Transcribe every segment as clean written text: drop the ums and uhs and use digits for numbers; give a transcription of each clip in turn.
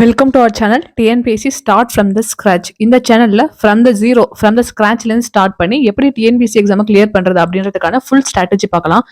Welcome to our channel TNPSC start from the scratch. இந்த சேனலில் from the zero from the ஸ்க்ராச்லேருந்து start பண்ணி எப்படி டிஎன்பிஎஸ்சி எக்ஸாமை கிளியர் பண்ணுறது அப்படின்றதுக்கான ஃபுல் ஸ்ட்ராட்டஜி பார்க்கலாம்.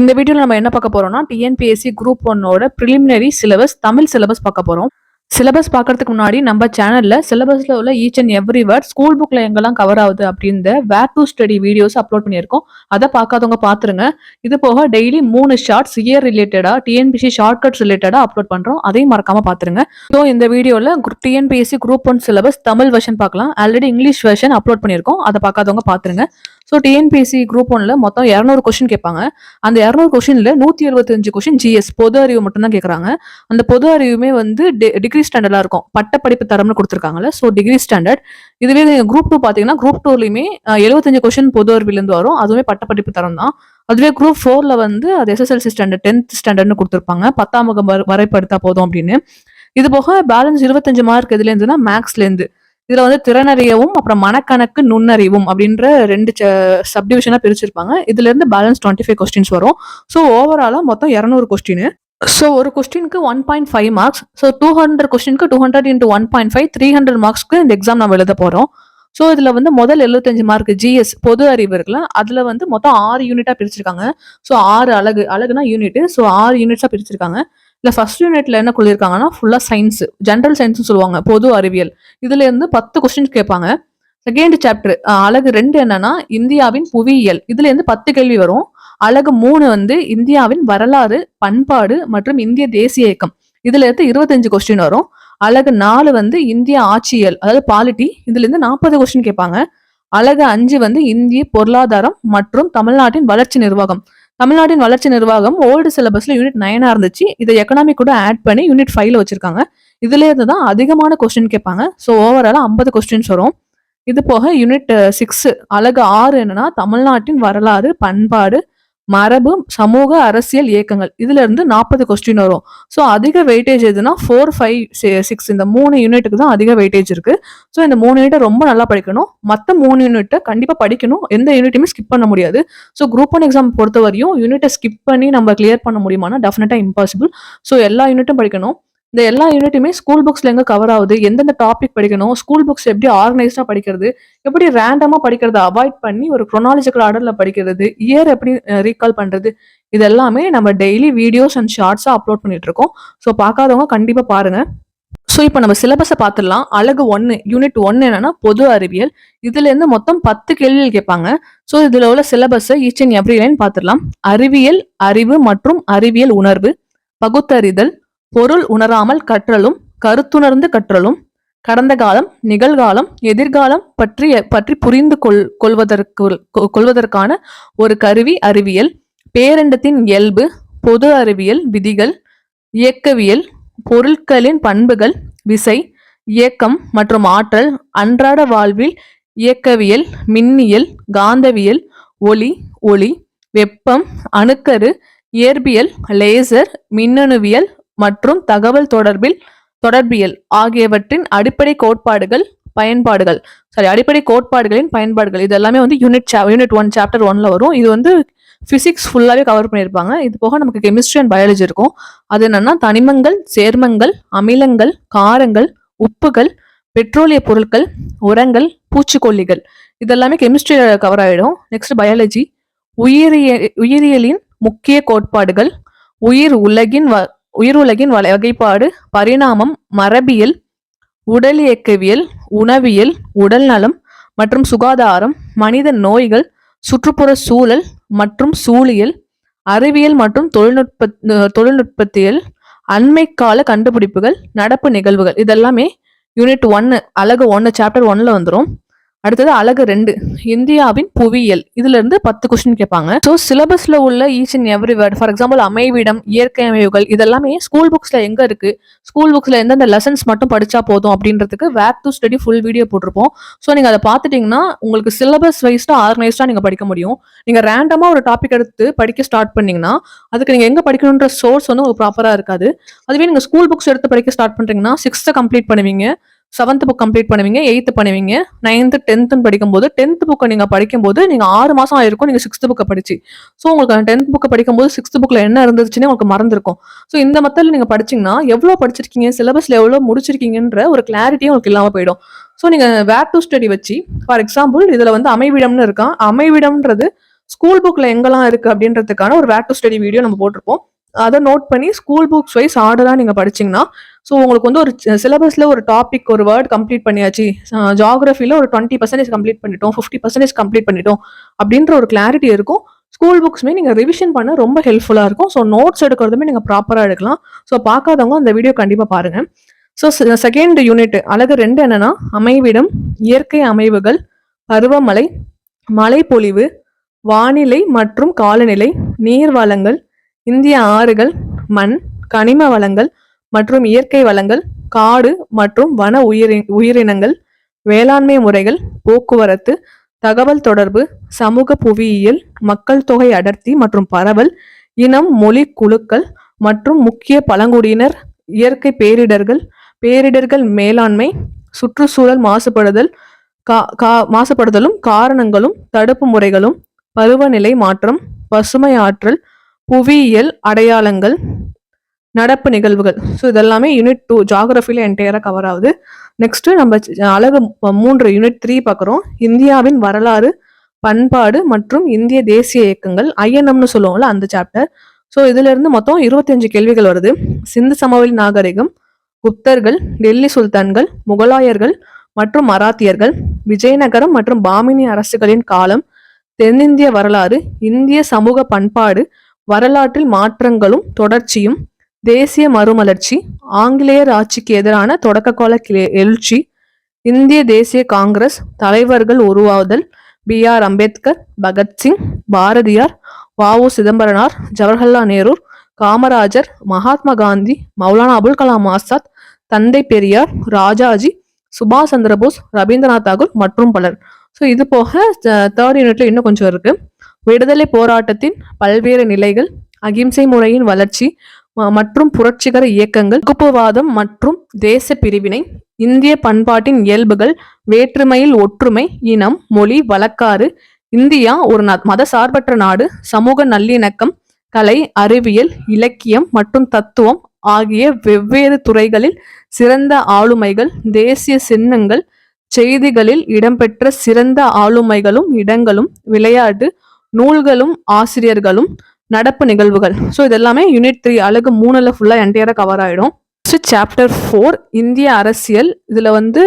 இந்த வீடியோவில் நம்ம என்ன பார்க்க போறோம்னா டிஎன்பிஎஸ்சி குரூப் 1ஓட ப்ரிலிமினரி சிலபஸ் தமிழ் சிலபஸ் பார்க்க போகிறோம். சிலபஸ் பார்க்கறதுக்கு முன்னாடி நம்ம சேனல்ல சிலபஸ்ல உள்ள each and every word school புக்ல எங்கெல்லாம் கவர் ஆகுது அப்படின்ற where to study videos upload பண்ணியிருக்கோம். அதை பார்க்காதவங்க பாத்துருங்க. இது போக டெய்லி 3 ஷார்ட்ஸ் இயர் ரிலேட்டடா டிஎன்பிஎஸ்சி ஷார்ட்கட்ஸ் ரிலேட்டடா அப்லோட் பண்றோம். அதையும் மறக்காம பாத்துருங்க. ஸோ இந்த வீடியோல TNPSC group 1 syllabus Tamil version பார்க்கலாம். ஆல்ரெடி இங்கிலீஷ் வெர்ஷன் அப்லோட் பண்ணியிருக்கோம். அதை பார்க்காதவங்க பாத்துருங்க. ஸோ டிஎன்பிஎஸ்சி குரூப் 1ல மொத்தம் 200 கொஸ்டின் கேட்பாங்க. அந்த 200 கொஸ்டின்ல 175 கொஸ்டின் ஜிஎஸ் பொது அறிவு மட்டும் தான் கேட்கறாங்க. அந்த பொது அறிவுமே வந்து டிகிரி ஸ்டாண்டர்டா இருக்கும். பட்டப்படிப்பு தரம்னு கொடுத்துருக்காங்கல்ல, ஸோ டிகிரி ஸ்டாண்டர்ட். இதுவே குரூப் 2 பாத்தீங்கன்னா குரூப் 2லயுமே 75 கொஸ்டின் பொது அறிவுல இருந்து வரும். அதுவுமே பட்டப்படிப்பு தரம் தான். அதுவே குரூப் 4ல வந்து அது எஸ்எஸ்எல்சி ஸ்டாண்டர்ட் 10th ஸ்டாண்டர்ட்னு கொடுத்துருப்பாங்க. 10ஆம் வகுப்பு வரைப்படுத்தா போதும் அப்படின்னு. இது போக பேலன்ஸ் 25 மார்க் எதுல இருந்துன்னா மேக்ஸ்ல இருந்து. இதுல வந்து திறனறியவும் அப்புறம் மனக்கணக்கு நுண்ணறிவும் அப்படின்ற 2 சப்டிவிஷனா பிரிச்சிருப்பாங்க. இதுல இருந்து பேலன்ஸ் 25 கொஸ்டின்ஸ் வரும். ஸோ ஓவராலா மொத்தம் 200 கொஸ்டின். ஸோ ஒரு கொஸ்டினுக்கு 1.5 மார்க்ஸ். ஸோ 200 கொஸ்டினுக்கு 200 into 1.5 300 மார்க்ஸ்க்கு இந்த எக்ஸாம் நம்ம எழுத போறோம். ஸோ இதுல வந்து முதல் 75 மார்க் ஜிஎஸ் பொது அறிவு இருக்குல்ல, அதுல வந்து மொத்தம் 6 யூனிட்டா பிரிச்சிருக்காங்க. ஸோ 6 அழகுனா யூனிட். ஸோ 6 யூனிட்ஸா பிரிச்சிருக்காங்க. இல்ல ஃபர்ஸ்ட் யூனிட்ல என்ன சொல்லியிருக்காங்கன்னா ஃபுல்லா சயின்ஸ், ஜென்ரல் சயின்ஸ் சொல்லுவாங்க, பொது அறிவியல். இதுல இருந்து 10 கொஸ்டின்ஸ் கேட்பாங்க. செகண்ட் சாப்டர் அழகு 2 என்னன்னா இந்தியாவின் புவியியல். இதுல இருந்து 10 கேள்வி வரும். அழகு 3 வந்து இந்தியாவின் வரலாறு, பண்பாடு மற்றும் இந்திய தேசிய இயக்கம். இதுல இருந்து 25 கொஸ்டின் வரும். அழகு 4 வந்து இந்திய ஆட்சியல், அதாவது பாலிட்டி. இதுல இருந்து 40 கொஸ்டின் கேட்பாங்க. அழகு 5 வந்து இந்திய பொருளாதாரம் மற்றும் தமிழ்நாட்டின் வளர்ச்சி நிர்வாகம். தமிழ்நாட்டின் வளர்ச்சி நிர்வாகம் ஓல்டு சிலபஸ்ல யூனிட் 9 இருந்துச்சு. இதை எக்கனாமிக் கூட ஆட் பண்ணி யூனிட் 5ல வச்சிருக்காங்க. இதுல இருந்து தான் அதிகமான கொஸ்டின் கேட்பாங்க. ஸோ ஓவராலா 50 கொஸ்டின்ஸ் வரும். இது போக யூனிட் 6 அழகு 6 என்னன்னா தமிழ்நாட்டின் வரலாறு, பண்பாடு, மரபு, சமூக அரசியல் இயக்கங்கள். இதுல இருந்து 40 கொஸ்டின் வரும். ஸோ அதிக வெயிட்டேஜ் எதுனா 4, 5, 6 இந்த 3 யூனிட்டுக்கு தான் அதிக வெயிட்டேஜ் இருக்கு. ஸோ இந்த 3 யூனிட்டை ரொம்ப நல்லா படிக்கணும். மற்ற 3 யூனிட்டை கண்டிப்பா படிக்கணும். எந்த யூனிட்டுமே ஸ்கிப் பண்ண முடியாது. ஸோ குரூப் 1 எக்ஸாம் பொறுத்த வரையும் யூனிட்டை ஸ்கிப் பண்ணி நம்ம கிளியர் பண்ண முடியுமானா டெஃபினட்டா இம்பாசிபிள். ஸோ எல்லா யூனிட்டும் படிக்கணும். இந்த எல்லா யூனிட்டுமே ஸ்கூல் புக்ஸ்ல எங்க கவர் ஆகுது, எந்தெந்த டாபிக் படிக்கணும், ஸ்கூல் புக்ஸ் எப்படி ஆர்கனைஸ்டா படிக்கிறது, எப்படி ரேண்டமா படிக்கிறத அவாய்ட் பண்ணி ஒரு குரோனாலஜிக்கல் ஆர்டர்ல படிக்கிறது, இயர் எப்படி ரீகால் பண்றது, இது எல்லாமே நம்ம டெய்லி வீடியோஸ் அண்ட் ஷார்ட்ஸா அப்லோட் பண்ணிட்டு இருக்கோம். ஸோ பார்க்காதவங்க கண்டிப்பா பாருங்க. ஸோ இப்போ நம்ம சிலபஸை பார்த்துடலாம். அழகு 1 யூனிட் 1 என்னன்னா பொது அறிவியல். இதுல இருந்து மொத்தம் 10 கேள்விகள் கேட்பாங்க. ஸோ இதுல உள்ள சிலபஸை ஈச் அண்ட் எவ்ரி லைன் பார்த்துடலாம். அறிவியல், அறிவு மற்றும் அறிவியல் உணர்வு, பகுத்தறிதல், பொருள் உணராமல் கற்றலும் கருத்துணர்ந்து கற்றலும், கடந்த காலம், நிகழ்காலம், எதிர்காலம் பற்றி புரிந்து கொள்வதற்கான ஒரு கருவி அறிவியல், பேரண்டத்தின் இயல்பு, பொது அறிவியல் விதிகள், இயக்கவியல், பொருட்களின் பண்புகள், விசை, இயக்கம் மற்றும் ஆற்றல், அன்றாட வாழ்வில் இயக்கவியல், மின்னியல், காந்தவியல், ஒளி, வெப்பம், அணுக்கரு, இயற்பியல், லேசர், மின்னணுவியல் மற்றும் தகவல் தொடர்பியல் ஆகியவற்றின் அடிப்படை கோட்பாடுகளின் பயன்பாடுகள். இது எல்லாமே வந்து யூனிட் 1 சாப்டர் 1ல வரும். இது வந்து பிசிக்ஸ் ஃபுல்லாவே கவர் பண்ணியிருப்பாங்க. இது போக நமக்கு கெமிஸ்ட்ரி அண்ட் பயாலஜி இருக்கும். அது என்னன்னா தனிமங்கள், சேர்மங்கள், அமிலங்கள், காரங்கள், உப்புகள், பெட்ரோலிய பொருட்கள், உரங்கள், பூச்சிக்கொல்லிகள். இதெல்லாமே கெமிஸ்ட்ரியில கவர் ஆயிடும். நெக்ஸ்ட் பயாலஜி, உயிரியலின் முக்கிய கோட்பாடுகள், உயிருலகின் வகைப்பாடு, பரிணாமம், மரபியல், உடலியக்கவியல், உணவியல், உடல்நலம் மற்றும் சுகாதாரம், மனித நோய்கள், சுற்றுப்புற சூழல் மற்றும் சூழியல், அறிவியல் மற்றும் தொழில்நுட்பத்தியல், அண்மை கால கண்டுபிடிப்புகள், நடப்பு நிகழ்வுகள். இதெல்லாமே யூனிட் 1 அழகு 1 சாப்டர் 1ல வந்துடும். அடுத்தது அழகு 2 இந்தியாவின் புவியியல். இதுல இருந்து 10 கொஸ்டின் கேட்பாங்க. ஸோ சிலபஸ்ல உள்ள each and every word, for example அமைவிடம், இயற்கை அமைவுகள், இதெல்லாமே ஸ்கூல் புக்ஸ்ல எங்க இருக்கு, ஸ்கூல் புக்ஸ்ல எந்தெந்த லெசன்ஸ் மட்டும் படிச்சா போதும் அப்படின்றதுக்கு வேர் டு ஸ்டடி ஃபுல் வீடியோ போட்டிருப்போம். ஸோ நீங்க அதை பார்த்துட்டீங்கன்னா உங்களுக்கு சிலபஸ் வைஸ்டா ஆர்கனைஸ்டா நீங்க படிக்க முடியும். நீங்க ரேண்டமா ஒரு டாபிக் எடுத்து படிக்க ஸ்டார்ட் பண்ணீங்கன்னா அதுக்கு நீங்க எங்க படிக்கணுன்ற சோர்ஸ் வந்து உங்களுக்கு ப்ராப்பரா இருக்காது. அதுவே நீங்க ஸ்கூல் புக்ஸ் எடுத்து படிக்க ஸ்டார்ட் பண்றீங்கன்னா 6th கம்ப்ளீட் பண்ணுவீங்க. 7th புக் கம்ப்ளீட் பண்ணுவீங்க, 8th பண்ணுவீங்க, 9th 10th படிக்கும்போது 10th புக்கை நீங்க படிக்கும்போது நீங்க 6 மாசம் ஆயிருக்கும் நீங்க 6th புக்கை படிச்சு. ஸோ உங்களுக்கு 10th புக்கை படிக்கும்போது 6th புக்ல என்ன இருந்துச்சுன்னே உங்களுக்கு மறந்துருக்கும். ஸோ இந்த மெத்தட்ல நீங்க படிச்சீங்கன்னா எவ்வளோ படிச்சிருக்கீங்க, சிலபஸ்ல எவ்வளோ முடிச்சிருக்கீங்கன்ற ஒரு கிளாரிட்டியும் உங்களுக்கு இல்லாம போயிடும். ஸோ நீங்க வேர் டு ஸ்டடி வச்சு, ஃபார் எக்ஸாம்பிள் இதுல வந்து அமைவிடம்னு இருக்கான். அமைவிடம்ன்றது ஸ்கூல் புக்ல எங்கெல்லாம் இருக்கு அப்படின்றதுக்கான ஒரு வேர் டு ஸ்டடி வீடியோ நம்ம போட்டிருப்போம். அதை நோட் பண்ணி ஸ்கூல் புக்ஸ் வைஸ் ஆர்டரா நீங்க படிச்சீங்கன்னா, ஸோ உங்களுக்கு வந்து ஒரு சிலபஸ்ல ஒரு டாபிக் ஒரு வேர்ட் கம்ப்ளீட் பண்ணியாச்சு, ஜியாகிரபில ஒரு 20% கம்ப்ளீட் பண்ணிட்டோம், 50% கம்ப்ளீட் பண்ணிட்டோம் அப்படின்ற ஒரு கிளாரிட்டி இருக்கும். ஸ்கூல் புக்ஸ்மே நீங்க ரிவிஷன் பண்ண ரொம்ப ஹெல்ப்ஃபுல்லா இருக்கும். ஸோ நோட்ஸ் எடுக்கிறதுமே நீங்க ப்ராப்பரா எடுக்கலாம். ஸோ பார்க்காதவங்க அந்த வீடியோ கண்டிப்பா பாருங்க. ஸோ செகண்ட் யூனிட் அழகு 2 என்னன்னா அமைவிடம், இயற்கை அமைவுகள், பருவமழை, மழைப்பொழிவு, வானிலை மற்றும் காலநிலை, நீர் வளங்கள், இந்திய ஆறுகள், மண், கனிம வளங்கள் மற்றும் இயற்கை வளங்கள், காடு மற்றும் வன உயிரினங்கள், வேளாண்மை முறைகள், போக்குவரத்து, தகவல் தொடர்பு, சமூக புவியியல், மக்கள் தொகை அடர்த்தி மற்றும் பரவல், இனம், மொழி குழுக்கள் மற்றும் முக்கிய பழங்குடியினர், இயற்கை பேரிடர்கள் மேலாண்மை, சுற்றுச்சூழல் மாசுபடுதலும் காரணங்களும், தடுப்பு முறைகளும், பருவநிலை மாற்றம், பசுமை ஆற்றல், புவியியல் அடையாளங்கள், நடப்பு நிகழ்வுகள். ஸோ இதெல்லாமே யூனிட் 2 ஜியாகிரபில என்டையரா கவர் ஆகுது. நெக்ஸ்ட் நம்ம அழகு 3 யூனிட் 3 பார்க்குறோம். இந்தியாவின் வரலாறு, பண்பாடு மற்றும் இந்திய தேசிய இயக்கங்கள், ஐஎன்எம்னு சொல்லுவோம்ல அந்த சாப்டர். ஸோ இதுல இருந்து மொத்தம் 25 கேள்விகள் வருது. சிந்து சமவெளி நாகரிகம், குப்தர்கள், டெல்லி சுல்தான்கள், முகலாயர்கள் மற்றும் மராத்தியர்கள், விஜயநகரம் மற்றும் பாமினி அரசுகளின் காலம், தென்னிந்திய வரலாறு, இந்திய சமூக பண்பாடு, வரலாற்றில் மாற்றங்களும் தொடர்ச்சியும், தேசிய மறுமலர்ச்சி, ஆங்கிலேயர் ஆட்சிக்கு எதிரான தொடக்க கால எழுச்சி, இந்திய தேசிய காங்கிரஸ், தலைவர்கள் உருவாதல், B.R. அம்பேத்கர், பகத்சிங், பாரதியார், வ.உ. சிதம்பரனார், ஜவஹர்லால் நேரு, காமராஜர், மகாத்மா காந்தி, மௌலானா அபுல் கலாம் ஆசாத், தந்தை பெரியார், ராஜாஜி, சுபாஷ் சந்திரபோஸ், ரவீந்திரநாத் தாகூர் மற்றும் பலர். ஸோ இது போக தேர்ட் யூனிட்ல இன்னும் கொஞ்சம் இருக்கு. விடுதலை போராட்டத்தின் பல்வேறு நிலைகள், அகிம்சை முறையின் வளர்ச்சி மற்றும் புரட்சிகர இயக்கங்கள், வகுப்புவாதம் மற்றும் தேச பிரிவினை, இந்திய பண்பாட்டின் இயல்புகள், வேற்றுமையில் ஒற்றுமை, இனம், மொழி, வழக்காறு, இந்தியா ஒரு மத சார்பற்ற நாடு, சமூக நல்லிணக்கம், கலை, அறிவியல், இலக்கியம் மற்றும் தத்துவம் ஆகிய வெவ்வேறு துறைகளில் சிறந்த ஆளுமைகள், தேசிய சின்னங்கள், செய்திகளில் இடம்பெற்ற சிறந்த ஆளுமைகளும் இடங்களும், விளையாட்டு, நூல்களும் ஆசிரியர்களும், நடப்பு நிகழ்வுகள். ஸோ இதெல்லாமே யூனிட் 3 அழகு 3ல ஃபுல்லா என்டையரா கவர் ஆயிடும். சாப்டர் 4 இந்திய அரசியல். இதுல வந்து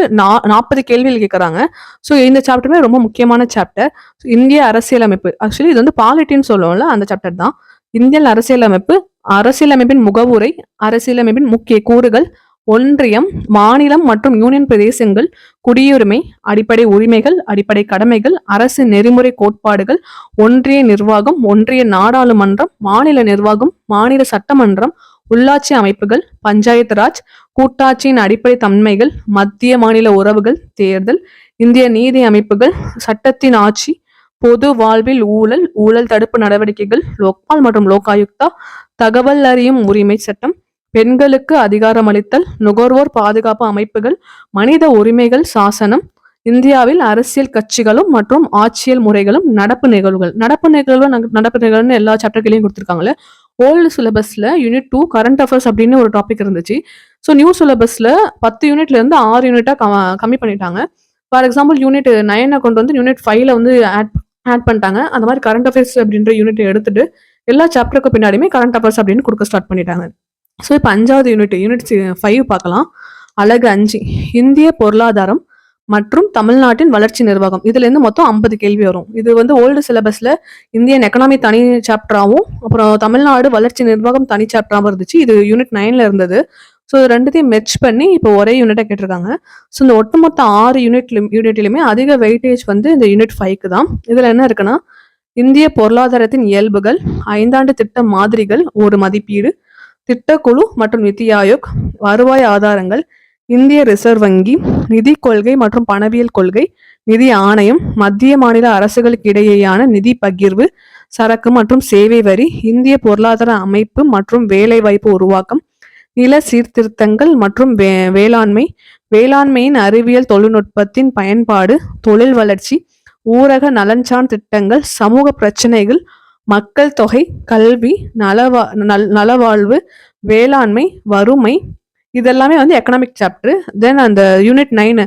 40 கேள்விகள் கேட்கறாங்க. ஸோ இந்த சாப்டருமே ரொம்ப முக்கியமான சாப்டர். இந்திய அரசியலமைப்பு, ஆக்சுவலி இது வந்து பாலிட்டின்னு சொல்லுவோம்ல அந்த சாப்டர் தான். இந்தியன் அரசியலமைப்பு, அரசியலமைப்பின் முகவுரை, அரசியலமைப்பின் முக்கிய கூறுகள், ஒன்றியம், மாநிலம் மற்றும் யூனியன் பிரதேசங்கள், குடியுரிமை, அடிப்படை உரிமைகள், அடிப்படை கடமைகள், அரசு நெறிமுறை கோட்பாடுகள், ஒன்றிய நிர்வாகம், ஒன்றிய நாடாளுமன்றம், மாநில நிர்வாகம், மாநில சட்டமன்றம், உள்ளாட்சி அமைப்புகள், பஞ்சாயத்து ராஜ், கூட்டாட்சியின் அடிப்படை தன்மைகள், மத்திய மாநில உறவுகள், தேர்தல், இந்திய நீதி அமைப்புகள், சட்டத்தின் ஆட்சி, பொது வாழ்வில் ஊழல் தடுப்பு நடவடிக்கைகள், லோக்பால் மற்றும் லோகாயுக்தா, தகவல் அறியும் உரிமை சட்டம், பெண்களுக்கு அதிகாரமளித்தல், நுகர்வோர் பாதுகாப்பு அமைப்புகள், மனித உரிமைகள் சாசனம், இந்தியாவில் அரசியல் கட்சிகளும் மற்றும் ஆட்சியல் முறைகளும், நடப்பு நிகழ்வுன்னு எல்லா சாப்டர்களையும் கொடுத்துருக்காங்களே. ஓல்டு சிலபஸ்ல யூனிட் 2 கரண்ட் அஃபேர்ஸ் அப்படின்னு ஒரு டாபிக் இருந்துச்சு. ஸோ நியூ சிலபஸ்ல 10 யூனிட்ல இருந்து 6 யூனிட்டா கம்மி பண்ணிட்டாங்க. ஃபார் எக்ஸாம்பிள் யூனிட் 9 கொண்டு வந்து யூனிட் 5ல வந்து ஆட் பண்ணிட்டாங்க. அந்த மாதிரி கரண்ட் அஃபேர்ஸ் அப்படின்ற யூனிட் எடுத்துட்டு எல்லா சாப்டருக்கு பின்னாடியுமே கரண்ட் அஃபேர்ஸ் அப்படின்னு கொடுக்க ஸ்டார்ட் பண்ணிட்டாங்க. ஸோ இப்போ 5வது யூனிட் 5 பார்க்கலாம். அழகு 5 இந்திய பொருளாதாரம் மற்றும் தமிழ்நாட்டின் வளர்ச்சி நிர்வாகம். இதுல இருந்து மொத்தம் 50 கேள்வி வரும். இது வந்து ஓல்டு சிலபஸ்ல இந்தியன் எக்கனாமி தனி சாப்டராகவும் அப்புறம் தமிழ்நாடு வளர்ச்சி நிர்வாகம் தனி சாப்டராகவும் இருந்துச்சு. இது யூனிட் 9ல இருந்தது. ஸோ ரெண்டுத்தையும் மெர்ஜ் பண்ணி இப்போ ஒரே யூனிட்டா கேட்டிருக்காங்க. ஸோ இந்த ஒட்டுமொத்த 6 யூனிட்லையுமே அதிக வெயிட்டேஜ் வந்து இந்த யூனிட் 5க்கு தான். இதுல என்ன இருக்குன்னா, இந்திய பொருளாதாரத்தின் இயல்புகள், 5ஆண்டு திட்ட மாதிரிகள், ஒரு மதிப்பீடு, திட்டக்குழு மற்றும் நிதி ஆயோக், வருவாய் ஆதாரங்கள், இந்திய ரிசர்வ் வங்கி, நிதி கொள்கை மற்றும் பணவியல் கொள்கை, நிதி ஆணையம், மத்திய மாநில அரசுகளுக்கு இடையேயான நிதி பகிர்வு, சரக்கு மற்றும் சேவை வரி, இந்திய பொருளாதார அமைப்பு மற்றும் வேலைவாய்ப்பு உருவாக்கம், நில சீர்திருத்தங்கள் மற்றும் வேளாண்மை, வேளாண்மையின் அறிவியல் தொழில்நுட்பத்தின் பயன்பாடு, தொழில் வளர்ச்சி, ஊரக நலன்சார் திட்டங்கள், சமூக பிரச்சனைகள், மக்கள் தொகை, கல்வி, நலவாழ்வு, வேளாண்மை, வறுமை, இதெல்லாமே வந்து எக்கனாமிக் சாப்டர். தென் அந்த யூனிட் 9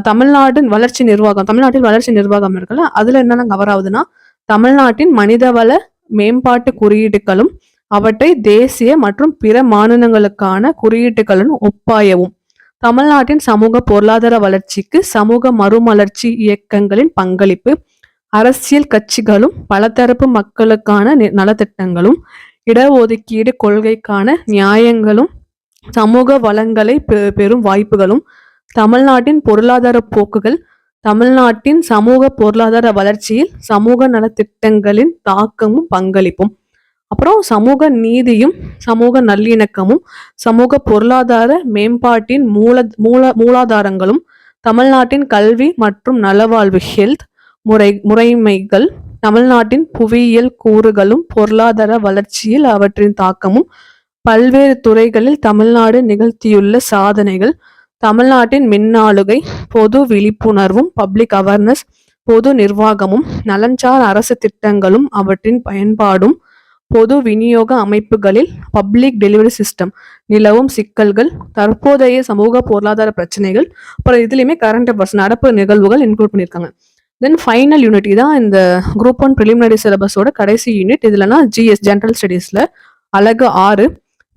தமிழ்நாட்டின் வளர்ச்சி நிர்வாகம் இருக்குல்ல, அதுல என்னென்ன கவர் ஆகுதுன்னா, தமிழ்நாட்டின் மனிதவள மேம்பாட்டு குறியீடுகளும் அவற்றை தேசிய மற்றும் பிற மாநிலங்களுக்கான குறியீட்டுகளும் ஒப்பாயவும், தமிழ்நாட்டின் சமூக பொருளாதார வளர்ச்சிக்கு சமூக மறுமலர்ச்சி இயக்கங்களின் பங்களிப்பு, அரசியல் கட்சிகளும் பலதரப்பு மக்களுக்கான நலத்திட்டங்களும், இடஒதுக்கீடு கொள்கைக்கான நியாயங்களும், சமூக வளங்களை பெறும் வாய்ப்புகளும், தமிழ்நாட்டின் பொருளாதார போக்குகள், தமிழ்நாட்டின் சமூக பொருளாதார வளர்ச்சியில் சமூக நலத்திட்டங்களின் தாக்கமும் பங்களிப்பும், அப்புறம் சமூக நீதியும் சமூக நல்லிணக்கமும், சமூக பொருளாதார மேம்பாட்டின் மூலாதாரங்களும், தமிழ்நாட்டின் கல்வி மற்றும் நலவாழ்வு ஹெல்த் முறைமைகள், தமிழ்நாட்டின் புவியியல் கூறுகளும் பொருளாதார வளர்ச்சியில் அவற்றின் தாக்கமும், பல்வேறு துறைகளில் தமிழ்நாடு நிகழ்த்தியுள்ள சாதனைகள், தமிழ்நாட்டின் மின்னாளுகை, பொது விழிப்புணர்வும் பப்ளிக் அவேர்னஸ், பொது நிர்வாகமும், நலன்சார் அரசு திட்டங்களும் அவற்றின் பயன்பாடும், பொது விநியோக அமைப்புகளில் பப்ளிக் டெலிவரி சிஸ்டம் நிலவும் சிக்கல்கள், தற்போதைய சமூக பொருளாதார பிரச்சனைகள், அப்புறம் இதுலயுமே கரண்ட் அஃபேர்ஸ் நடப்பு நிகழ்வுகள் இன்க்ளூட் பண்ணியிருக்காங்க. தென் ஃபைனல் யூனிட் தான் இந்த குரூப் 1 ப்ரிலிமினரி சிலபஸோட கடைசி யூனிட். இதுலனா ஜிஎஸ் ஜென்ரல் ஸ்டடீஸ்ல அலகு 6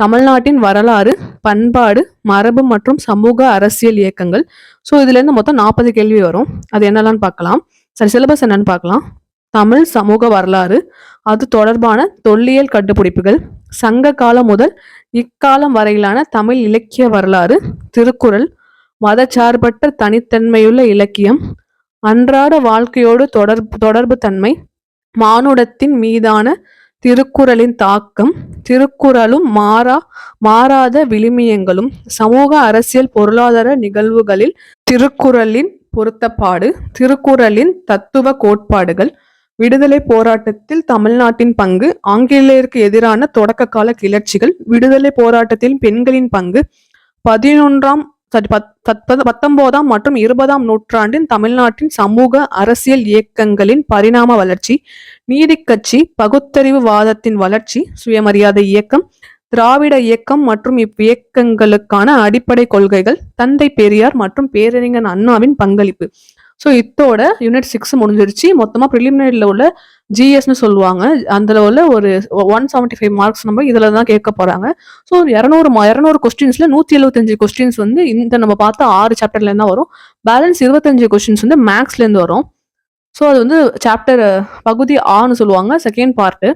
தமிழ்நாட்டின் வரலாறு, பண்பாடு, மரபு மற்றும் சமூக அரசியல் இயக்கங்கள். ஸோ இதுல இருந்து மொத்தம் 40 கேள்வி வரும். அது என்னெல்லாம் பார்க்கலாம். சிலபஸ் என்னன்னு பார்க்கலாம். தமிழ் சமூக வரலாறு, அது தொடர்பான தொல்லியல் கண்டுபிடிப்புகள், சங்க காலம் முதல் இக்காலம் வரையிலான தமிழ் இலக்கிய வரலாறு, திருக்குறள், மதச்சார்பற்ற தனித்தன்மையுள்ள இலக்கியம், அன்றாட வாழ்க்கையோடு தொடர்பு தன்மை, மானுடத்தின் மீதான திருக்குறளின் தாக்கம், திருக்குறளும் மாறாத விழுமியங்களும், சமூக அரசியல் பொருளாதார நிகழ்வுகளில் திருக்குறளின் பொருத்தப்பாடு, திருக்குறளின் தத்துவ கோட்பாடுகள், விடுதலை போராட்டத்தில் தமிழ்நாட்டின் பங்கு, ஆங்கிலேயருக்கு எதிரான தொடக்க கால கிளர்ச்சிகள், விடுதலை போராட்டத்தில் பெண்களின் பங்கு, 19ஆம் மற்றும் 20ஆம் நூற்றாண்டின் தமிழ்நாட்டின் சமூக அரசியல் இயக்கங்களின் பரிணாம வளர்ச்சி, நீதிக்கட்சி, பகுத்தறிவு வாதத்தின் வளர்ச்சி, சுயமரியாதை இயக்கம், திராவிட இயக்கம் மற்றும் இவ்வியக்கங்களுக்கான அடிப்படை கொள்கைகள், தந்தை பெரியார் மற்றும் பேரறிஞர் அண்ணாவின் பங்களிப்பு. ஸோ இதோட யூனிட் 6 முடிஞ்சிருச்சு. மொத்தமாக ப்ரிலிமினரியில் உள்ள ஜிஎஸ்ன்னு சொல்லுவாங்க. அதில் உள்ள ஒரு 175 மார்க்ஸ் நம்ம இதில் தான் கேட்க போகிறாங்க. ஸோ 200 கொஸ்டின்ஸில் 175 கொஸ்டின்ஸ் வந்து இந்த நம்ம பார்த்த 6 சாப்டர்லேருந்து தான் வரும். பேலன்ஸ் 25 கொஸ்டின்ஸ் வந்து மேக்ஸ்லேருந்து வரும். ஸோ அது வந்து சாப்டர் பகுதி ஆன்னு சொல்லுவாங்க. செகண்ட் பார்ட்டு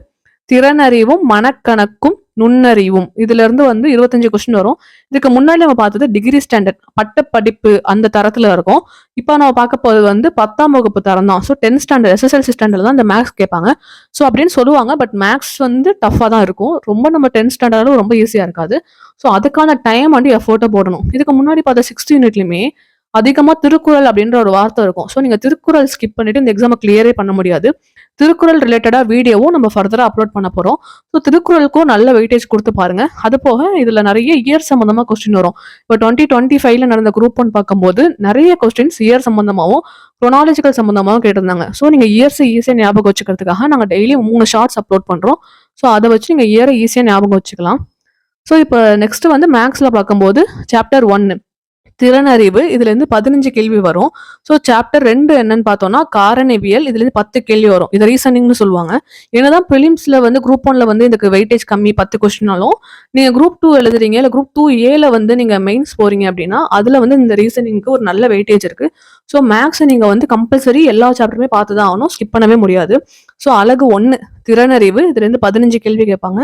திறனறிவும் மனக்கணக்கும் நுண்ணறிவும், இதுல இருந்து வந்து 25 கொஸ்டின் வரும். இதுக்கு முன்னாடி நம்ம பார்த்தது டிகிரி ஸ்டாண்டர்ட் பட்டப்படிப்பு அந்த தரத்துல இருக்கும். இப்போ நம்ம பார்க்க போறது வந்து 10ஆம் வகுப்பு தரம் தான். So 10th standard SSLC standard தான் இந்த மேக்ஸ் கேட்பாங்க. ஸோ அப்படின்னு சொல்லுவாங்க. பட் மேக்ஸ் வந்து டஃபாக தான் இருக்கும். ரொம்ப நம்ம 10th ஸ்டாண்டர்டும் ரொம்ப ஈஸியா இருக்காது. ஸோ அதுக்கான டைம் வந்து எஃபோர்ட்டை போடணும். இதுக்கு முன்னாடி பார்த்த 6th யூனிட்லையுமே அதிகமா திருக்குறள் அப்படின்ற ஒரு வார்த்தை இருக்கும். ஸோ நீங்க திருக்குறள் ஸ்கிப் பண்ணிட்டு இந்த எக்ஸாமை கிளியரே பண்ண முடியாது. திருக்குறள் ரிலேட்டடா வீடியோவும் நம்ம ஃபர்தரா அப்லோட் பண்ண போறோம். ஸோ திருக்குறளுக்கும் நல்ல வெயிட்டேஜ் கொடுத்து பாருங்க. அது போக இதுல நிறைய இயர் சம்பந்தமா கொஸ்டின் வரும். இப்போ 2025ல நடந்த குரூப் 1 பார்க்கும்போது நிறைய கொஸ்டின்ஸ் இயர் சம்பந்தமாவும் குரோனாலஜிக்கல் சம்பந்தமாவும் கேட்டிருந்தாங்க. ஸோ நீங்க இயர்ஸ் ஈஸியா ஞாபகம் வச்சுக்கிறதுக்காக நாங்க டெய்லி 3 ஷார்ட்ஸ் அப்லோட் பண்றோம். ஸோ அதை வச்சு நீங்க இயரை ஈஸியா ஞாபகம் வச்சுக்கலாம். ஸோ இப்போ நெக்ஸ்ட் வந்து மேக்ஸ்ல பார்க்கும்போது சாப்டர் 1 திறனறிவு, இதுல இருந்து 15 கேள்வி வரும். ஸோ சாப்டர் 2 என்னன்னு பார்த்தோம்னா காரணிவியல், இதுல இருந்து 10 கேள்வி வரும். இது ரீசனிங்னு சொல்லுவாங்க. என்னதான் பிலிம்ஸ்ல வந்து குரூப் 1ல வந்து இதுக்கு வெயிட்டேஜ் கம்மி 10 கொஸ்டினாலும் நீங்க குரூப் 2 எழுதுறீங்க இல்ல குரூப் 2A வந்து நீங்க மெயின்ஸ் போறீங்க அப்படின்னா அதுல வந்து இந்த ரீசனிங்க்கு ஒரு நல்ல வெயிட்டேஜ் இருக்கு. ஸோ மேக்ஸ் நீங்க வந்து கம்பல்சரி எல்லா சாப்டருமே பார்த்து தான் ஆகணும், ஸ்கிப் பண்ணவே முடியாது. ஸோ அலகு 1 திறனறிவு, இதுல இருந்து 15 கேள்வி கேட்பாங்க.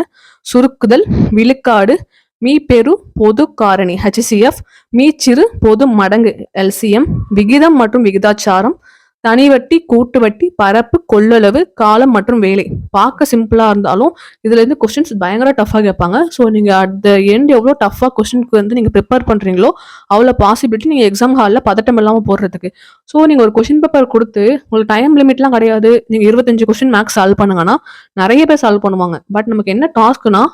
சுருக்குதல், விழுக்காடு, மீப்பெரு பொது காரணி HCF, மீச்சிறு பொது மடங்கு LCM, விகிதம் மற்றும் விகிதாச்சாரம், தனிவட்டி, கூட்டு வட்டி, பரப்பு, கொள்ளளவு, காலம் மற்றும் வேலை. பார்க்க சிம்பிளா இருந்தாலும் இதுல இருந்து கொஸ்டின்ஸ் பயங்கர டஃபா கேட்பாங்க. ஸோ நீங்க அட் த எண்ட் எவ்வளோ டஃபா கொஸ்டினுக்கு வந்து நீங்க ப்ரிப்பேர் பண்றீங்களோ அவ்வளோ பாசிபிலிட்டி நீங்க எக்ஸாம் ஹாலில் பதட்டம் இல்லாமல் போடுறதுக்கு. ஸோ நீங்க ஒரு கொஸ்டின் பேப்பர் கொடுத்து உங்களுக்கு டைம் லிமிட்லாம் கிடையாது, நீங்க 25 கொஸ்டின் மேக்ஸ் சால்வ் பண்ணுங்கன்னா நிறைய பேர் சால்வ் பண்ணுவாங்க. பட் நமக்கு என்ன டாஸ்க்னா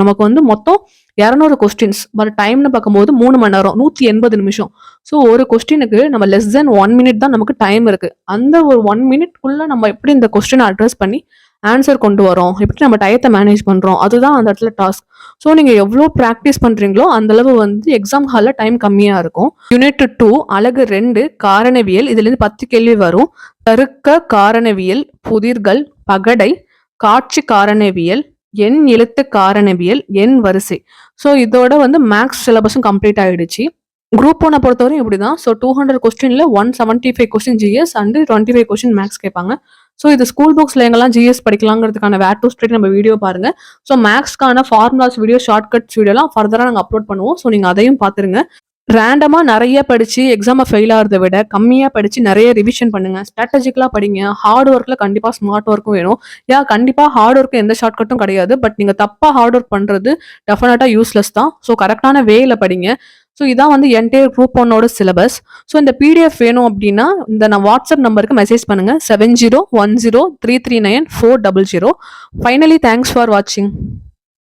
நமக்கு வந்து மொத்தம் 200 கொஸ்டின்ஸ். பட் டைம்னு பார்க்கும்போது 3 மணி நேரம், 180 நிமிஷம். ஸோ ஒரு கொஸ்டினுக்கு நம்ம லெஸ் தென் 1 மினிட் தான் நமக்கு டைம் இருக்கு. அந்த ஒரு 1 மினிட்குள்ள நம்ம எப்படி இந்த கொஸ்டினை அட்ரஸ் பண்ணி ஆன்சர் கொண்டு வரோம், எப்படி நம்ம டயத்தை மேனேஜ் பண்றோம், அதுதான் அந்த இடத்துல டாஸ்க். ஸோ நீங்க எவ்வளோ ப்ராக்டிஸ் பண்றீங்களோ அந்த அளவு வந்து எக்ஸாம் ஹாலில் டைம் கம்மியா இருக்கும். யூனிட் 2 அலகு 2 காரணவியல். இதுல இருந்து 10 கேள்வி வரும். தருக்க காரணவியல், புதிர்கள், பகடை, காட்சி காரணவியல், எண் எழுத்து காரணவியல், எண் வரிசை. ஸோ இதோட வந்து மேக்ஸ் சிலபஸும் கம்ப்ளீட் ஆயிடுச்சு. குரூப் 1 பொறுத்தவரையும் இப்படிதான். ஸோ 200 கொஸ்டின்ல 175 question GS and 25 question maths கேட்பாங்க. ஸோ இது ஸ்கூல் புக்ஸ்ல எங்கெல்லாம் ஜிஎஸ் படிக்கலாங்கிறதுக்கான வேர் டு ஸ்டடி நம்ம வீடியோ பாருங்க. ஸோ மேக்ஸ்க்கான ஃபார்முலாஸ் வீடியோ, ஷார்ட்கட்ஸ் வீடியோலாம் ஃபர்தரா நாங்கள் அப்லோட் பண்ணுவோம். ஸோ நீங்க அதையும் பார்த்துருங்க. ரேண்டமா நிறைய படிச்சு எக்ஸாமை ஃபெயில் ஆகிறத விட கம்மியா படிச்சு நிறைய ரிவிஷன் பண்ணுங்க. ஸ்ட்ராட்டஜிக்கலா படிங்க. ஹார்ட் ஒர்க்ல கண்டிப்பா ஸ்மார்ட் ஒர்க்கும் வேணும். கண்டிப்பா ஹார்ட் ஒர்க்கு எந்த ஷார்ட்கட்டும் கிடையாது. பட் நீங்க தப்பா ஹார்ட் ஒர்க் பண்றது டெஃபினட்டா யூஸ்லெஸ் தான். ஸோ கரெக்டான வேல படிங்க. ஸோ இதான் வந்து என்டையர் குரூப் 1ஓட சிலபஸ். ஸோ இந்த பிடிஎஃப் வேணும் அப்படின்னா நான் வாட்ஸ்அப் நம்பருக்கு மெசேஜ் பண்ணுங்க 7010339400. ஃபைனலி தேங்க்ஸ் ஃபார் வாட்சிங்.